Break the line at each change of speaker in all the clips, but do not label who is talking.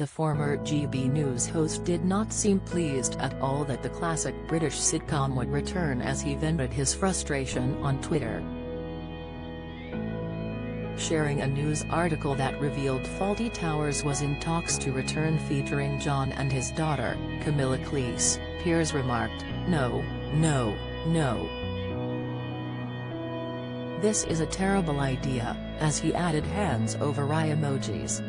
The former GB News host did not seem pleased at all that the classic British sitcom would return, as he vented his frustration on Twitter, sharing a news article that revealed Fawlty Towers was in talks to return featuring John and his daughter, Camilla Cleese. Piers remarked, "No, no, no. This is a terrible idea," as he added hands over eye emojis.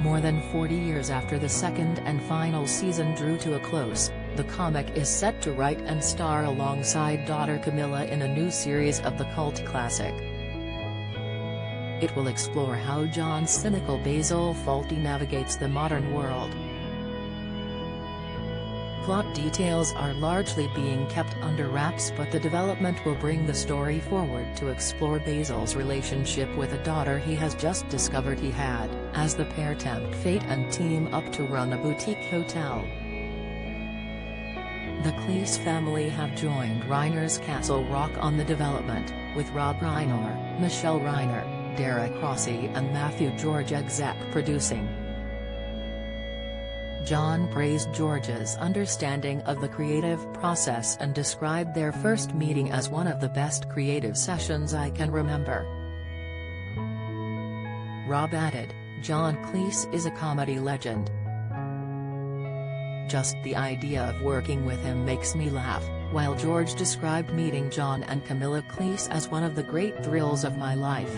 More than 40 years after the second and final season drew to a close, the comic is set to write and star alongside daughter Camilla in a new series of the cult classic. It will explore how John's cynical Basil Fawlty navigates the modern world. Plot details are largely being kept under wraps, but the development will bring the story forward to explore Basil's relationship with a daughter he has just discovered he had, as the pair tempt fate and team up to run a boutique hotel. The Cleese family have joined Reiner's Castle Rock on the development, with Rob Reiner, Michelle Reiner, Derek Rossi and Matthew George exec producing. John praised George's understanding of the creative process and described their first meeting as one of the best creative sessions I can remember. Rob added, "John Cleese is a comedy legend. Just the idea of working with him makes me laugh," while George described meeting John and Camilla Cleese as one of the great thrills of my life.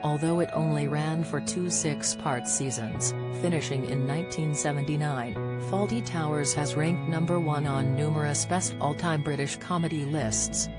Although it only ran for 2 six-part seasons, finishing in 1979, Fawlty Towers has ranked #1 on numerous best all-time British comedy lists.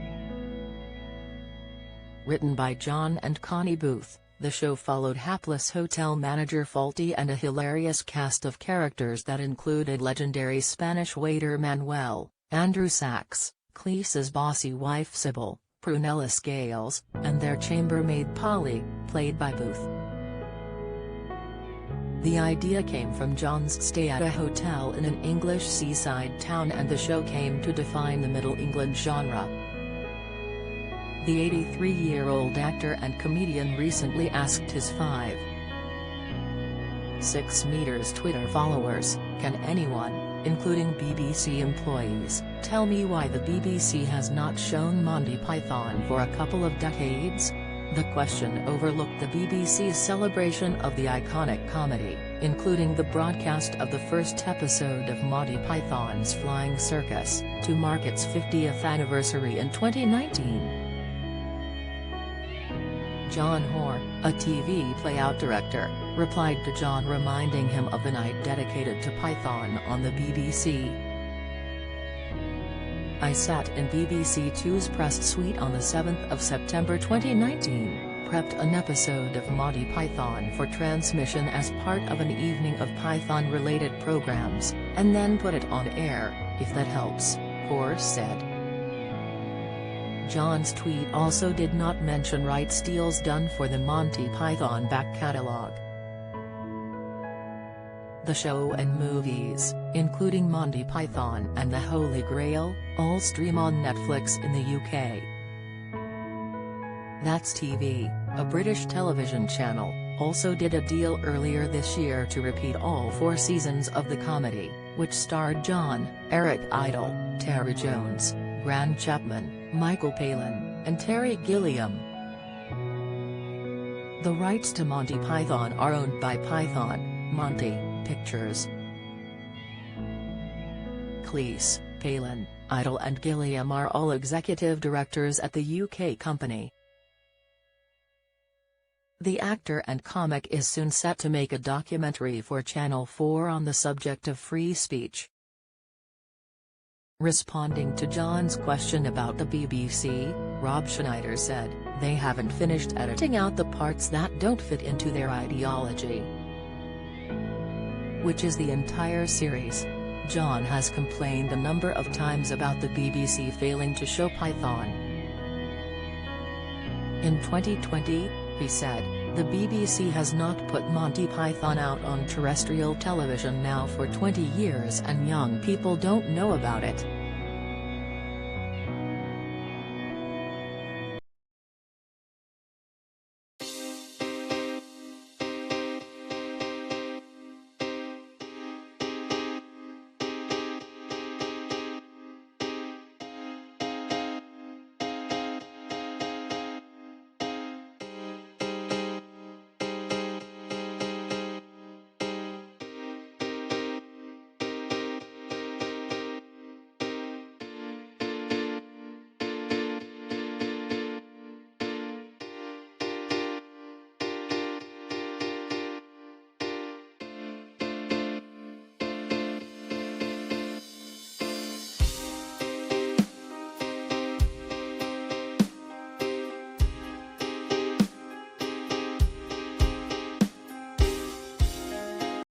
Written by John and Connie Booth, the show followed hapless hotel manager Fawlty and a hilarious cast of characters that included legendary Spanish waiter Manuel, Andrew Sachs, Cleese's bossy wife Sybil, Prunella Scales, and their chambermaid Polly, played by Booth. The idea came from John's stay at a hotel in an English seaside town, and the show came to define the Middle England genre. The 83-year-old actor and comedian recently asked his 5.6 meters Twitter followers, "Can anyone, including BBC employees, tell me why the BBC has not shown Monty Python for a couple of decades?" The question overlooked the BBC's celebration of the iconic comedy, including the broadcast of the first episode of Monty Python's Flying Circus, to mark its 50th anniversary in 2019. John Hoare, a TV playout director, replied to John reminding him of the night dedicated to Python on the BBC. "I sat in BBC Two's press suite on the 7th of September 2019, prepped an episode of Monty Python for transmission as part of an evening of Python-related programs, and then put it on air, if that helps," Hoare said. John's tweet also did not mention rights deals done for the Monty Python back catalogue. The show and movies, including Monty Python and the Holy Grail, all stream on Netflix in the UK. That's TV, a British television channel, also did a deal earlier this year to repeat all 4 seasons of the comedy, which starred John, Eric Idle, Terry Jones, Grant Chapman, Michael Palin, and Terry Gilliam. The rights to Monty Python are owned by Python, Monty Pictures. Cleese, Palin, Idle and Gilliam are all executive directors at the UK company. The actor and comic is soon set to make a documentary for Channel 4 on the subject of free speech. Responding to John's question about the BBC, Rob Schneider said, "They haven't finished editing out the parts that don't fit into their ideology, which is the entire series." John has complained a number of times about the BBC failing to show Python. In 2020, he said, "The BBC has not put Monty Python out on terrestrial television now for 20 years and young people don't know about it."